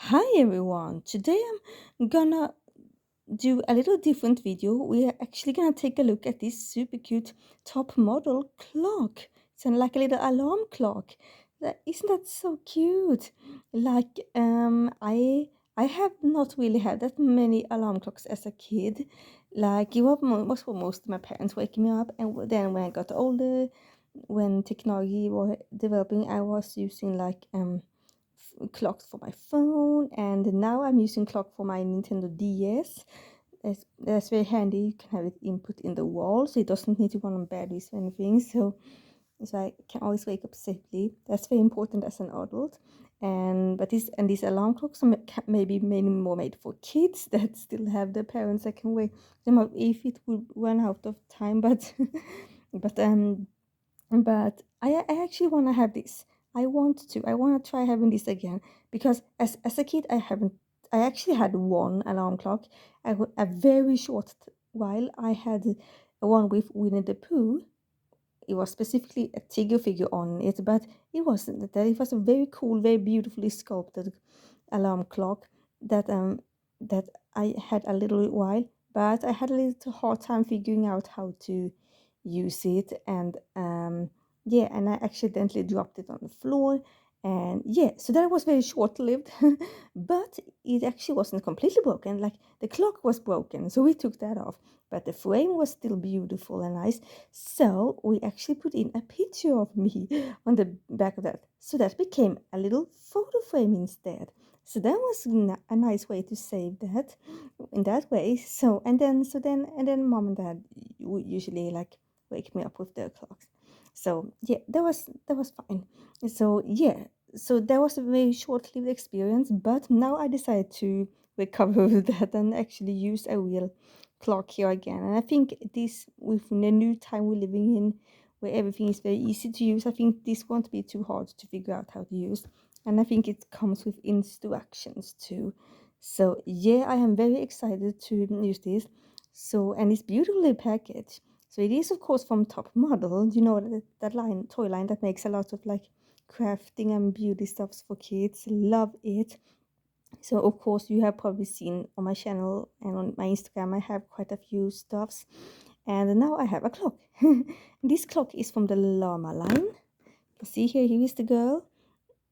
Hi everyone, today I'm gonna do a little different video. We are actually gonna take a look at this super cute top model clock. It's like a little alarm clock. Isn't that so cute? Like I have not really had that many alarm clocks as a kid. Like it was for most of my parents waking me up, and then when I got older, when technology was developing, I was using like clocks for my phone, and now I'm using clock for my Nintendo DS. That's very handy. You can have it input in the wall, so it doesn't need to run on batteries or anything. So I can always wake up safely. That's very important as an adult. And these alarm clocks are maybe mainly more made for kids that still have their parents that can wake them up if it would run out of time. But but I actually want to have this. I want to try having this again because as a kid, I actually had one alarm clock. A very short while, I had one with Winnie the Pooh. It was specifically a Tigger figure on it, but it wasn't that. It was a very cool, very beautifully sculpted alarm clock that that I had a little while, but I had a little hard time figuring out how to use it, and yeah, and I accidentally dropped it on the floor, and yeah, so that was very short lived. But it actually wasn't completely broken. Like the clock was broken, so we took that off, but the frame was still beautiful and nice. So we actually put in a picture of me on the back of that, so that became a little photo frame instead. So that was a nice way to save that in that way. And then mom and dad would usually like wake me up with their clocks. So yeah, that was fine. So yeah, so that was a very short-lived experience, but now I decided to recover that and actually use a real clock here again. And I think this, with the new time we're living in, where everything is very easy to use, I think this won't be too hard to figure out how to use. And I think it comes with instructions too. So yeah, I am very excited to use this. So, and it's beautifully packaged. So it is of course from Top Model, that line, toy line that makes a lot of like crafting and beauty stuffs for kids. Love it. So of course you have probably seen on my channel and on my Instagram I have quite a few stuffs. And now I have a clock. This clock is from the Llama line. You see here is the girl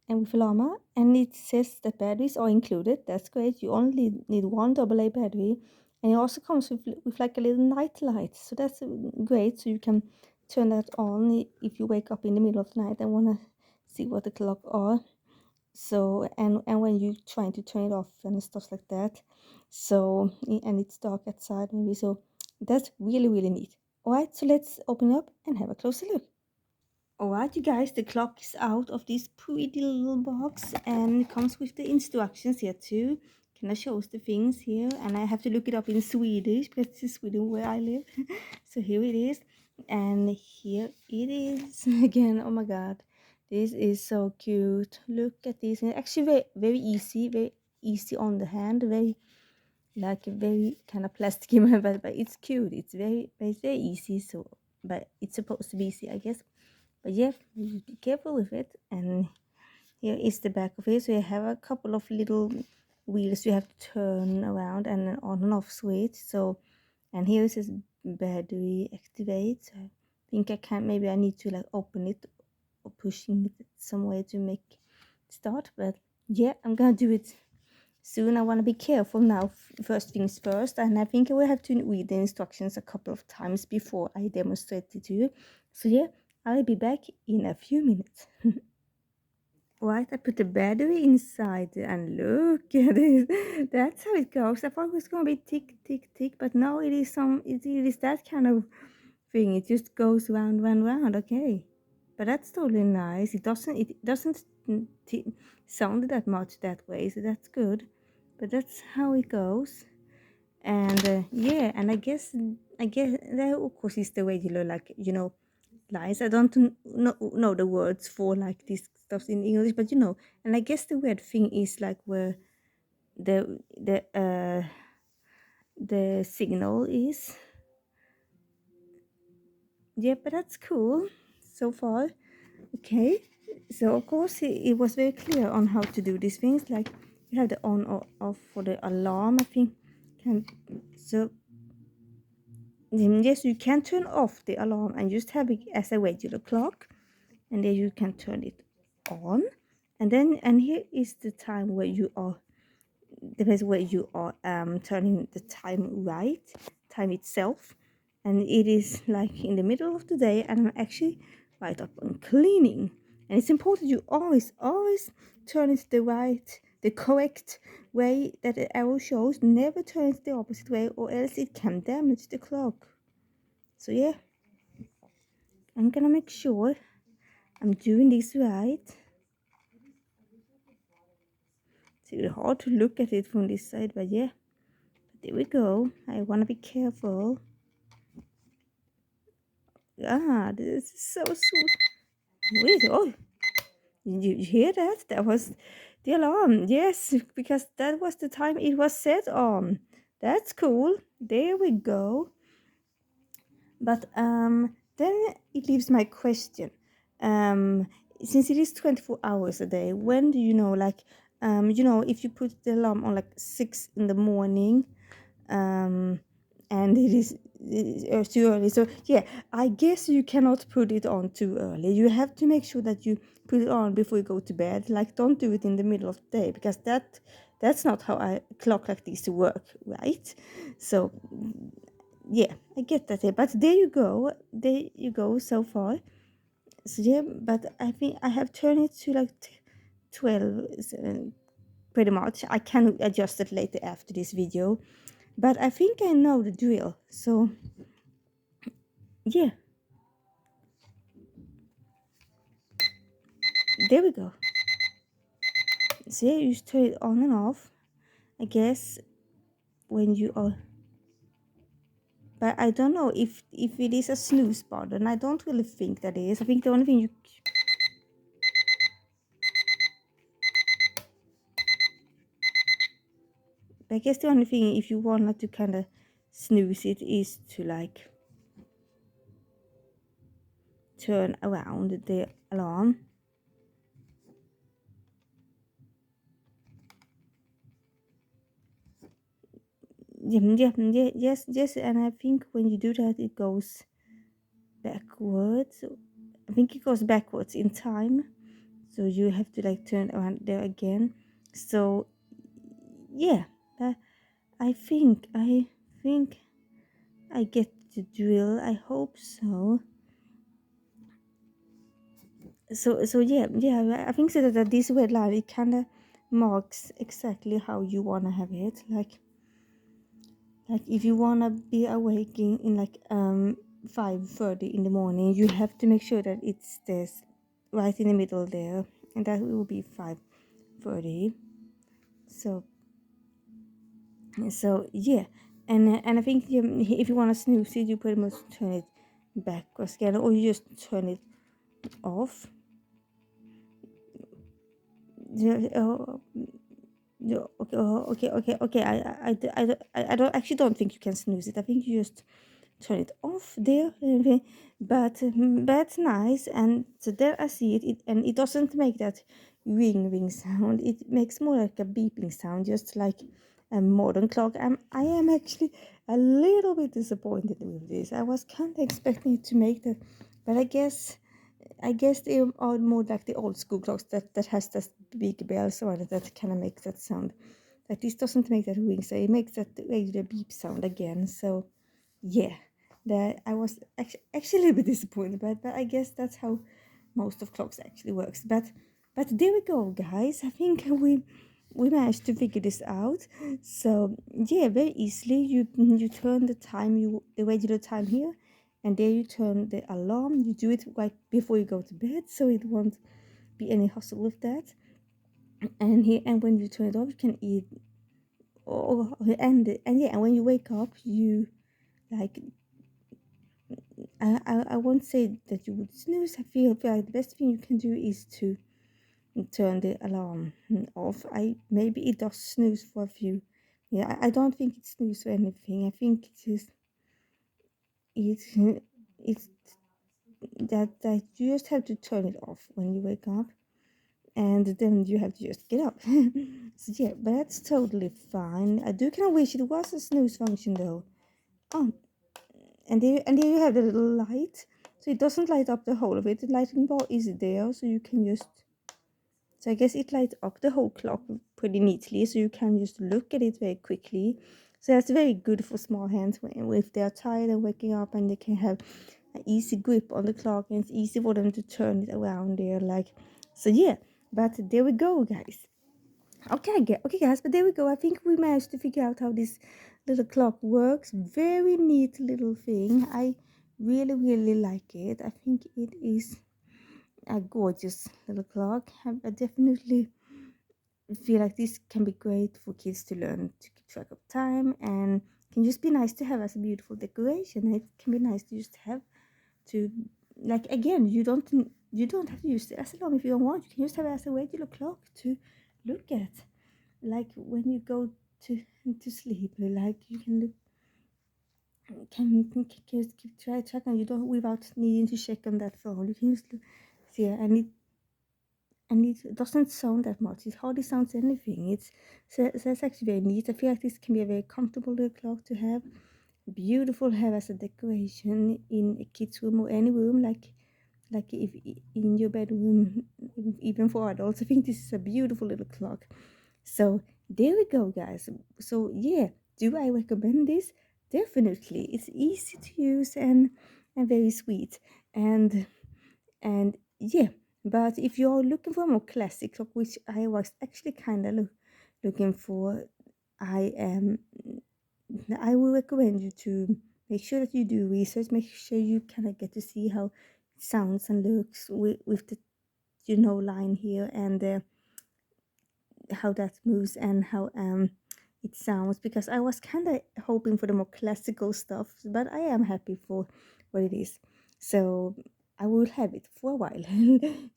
and with llama, and it says that batteries are included. That's great. You only need one AA battery, and it also comes with like a little night light, so that's great. So you can turn that on if you wake up in the middle of the night and want to see what the clock are. So and when you're trying to turn it off and stuff like that. So and it's dark outside maybe, so that's really really neat. All right, so let's open up and have a closer look. Alright, you guys, the clock is out of this pretty little box, and it comes with the instructions here too. Can I show us the things here? And I have to look it up in Swedish because this is Sweden where I live. So here it is, and here it is again. Oh my god, this is so cute. Look at this, and actually very easy on the hand, very like a very kind of plasticky, but it's cute. It's very easy. So, but it's supposed to be easy, I guess. But yeah, be careful with it. And here is the back of it. So you have a couple of little wheels you have to turn around and an on and off switch. So, and here is this battery activate. So I think maybe I need to like open it or pushing it some way to make it start. But yeah, I'm gonna do it soon. I want to be careful now. First things first, and I think I will have to read the instructions a couple of times before I demonstrate it to you. So yeah, I'll be back in a few minutes. Right, I put the battery inside and look at it. That's how it goes. I thought it was gonna be tick, tick, tick, but no, it is that kind of thing. It just goes round, round, round. Okay, but that's totally nice. It doesn't sound that much that way, so that's good. But that's how it goes. And yeah, and I guess that of course is the regular, like, lines. I don't know the words for like this stuff in English, but and I guess the weird thing is like where the signal is. Yeah, but that's cool so far. Okay, so of course it was very clear on how to do these things. Like you have the on or off for the alarm, I think. So then yes, you can turn off the alarm and just have it as a regular clock, and then you can turn it on. And here is the time where you are, the place where you are turning the time time itself, and it is like in the middle of the day, and I'm actually right up on cleaning. And it's important you always turn it the correct way that the arrow shows. Never turn it the opposite way, or else it can damage the clock. So yeah, I'm gonna make sure I'm doing this right. It's really hard to look at it from this side, but yeah, there we go. I want to be careful. Ah, this is so sweet. Wait, oh, you hear that? That was the alarm. Yes, because that was the time it was set on. That's cool. There we go. But then it leaves my question. Since it is 24 hours a day, when do you know, like, if you put the alarm on like 6 in the morning, and it is too early. So yeah, I guess you cannot put it on too early. You have to make sure that you put it on before you go to bed. Like, don't do it in the middle of the day, because that's not how a clock like this work, right? So yeah, I get that. But there you go so far. So yeah, but I think I have turned it to like 12, pretty much. I can adjust it later after this video, but I think I know the drill. So yeah, there we go. So yeah, you just turn it on and off, I guess, when you are. But I don't know if it is a snooze button. I don't really think that is. I think the only thing you. I guess the only thing, if you want to kind of snooze it, is to like turn around the alarm. Yes, and I think when you do that, it goes backwards. I think it goes backwards in time, so you have to like turn around there again. So yeah, I think I get the drill. I hope so. So yeah, I think so that this red line, it kind of marks exactly how you wanna have it. Like if you wanna be awake in like 5:30 in the morning, you have to make sure that it's this right in the middle there, and that will be 5:30. So yeah, and I think if you want to snooze it, you pretty much turn it backwards again, or you just turn it off. Okay. I don't actually don't think you can snooze it. I think you just turn it off there. But that's nice. And so there I see it. And it doesn't make that ring sound. It makes more like a beeping sound, just like a modern clock. I am actually a little bit disappointed with this. I was kind of expecting it to make that, but I guess they are more like the old school clocks that has that big bells on it that kind of makes that sound. Like this doesn't make that ring, so it makes that regular beep sound again. So yeah, that I was actually a little bit disappointed, but I guess that's how most of clocks actually works. But there we go, guys. I think we managed to figure this out. So yeah, very easily you turn the regular time here, and there you turn the alarm. You do it right before you go to bed, so it won't be any hustle with that. And when you turn it off, you can eat. And yeah, and when you wake up, you like. I won't say that you would snooze. I feel like the best thing you can do is to turn the alarm off. Maybe it does snooze for a few. Yeah, I don't think it snooze or anything. I think it's that you just have to turn it off when you wake up, and then you have to just get up. So yeah, but that's totally fine. I do kind of wish it was a snooze function though. Oh, and there you have the little light. So it doesn't light up the whole of it. The lighting bar is there, so you can just. So I guess it lights up the whole clock pretty neatly, so you can just look at it very quickly. So that's very good for small hands when if they are tired and waking up, and they can have an easy grip on the clock, and it's easy for them to turn it around there. Like, so yeah. But there we go, guys. Okay, guys, but there we go. I think we managed to figure out how this little clock works. Very neat little thing. I really, really like it. I think it is a gorgeous little clock. I definitely feel like this can be great for kids to learn to keep track of time, and can just be nice to have as a beautiful decoration. It can be nice to just have to, like, again, you don't have to use it as alarm if you don't want. You can just have it as a regular clock to look at, like when you go to sleep. Like you can look, can just keep track, and you don't, without needing to check on that phone. You can just look, see, and it doesn't sound that much. It hardly sounds anything. So that's actually very neat. I feel like this can be a very comfortable little clock to have. Beautiful to have as a decoration in a kid's room or any room, like if in your bedroom, even for adults. I think this is a beautiful little clock. So there we go, guys. So yeah, do I recommend this? Definitely. It's easy to use and very sweet. And yeah, but if you're looking for a more classic clock, which I was actually kind of looking for, I am. I will recommend you to make sure that you do research. Make sure you kind of get to see how it sounds and looks with the line here, and how that moves, and how it sounds, because I was kind of hoping for the more classical stuff, but I am happy for what it is. So I will have it for a while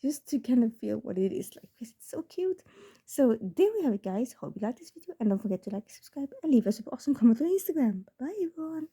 just to kind of feel what it is like, because it's so cute. So there we have it, guys. Hope you like this video, and don't forget to like, subscribe, and leave us an awesome comment on Instagram. Bye, everyone.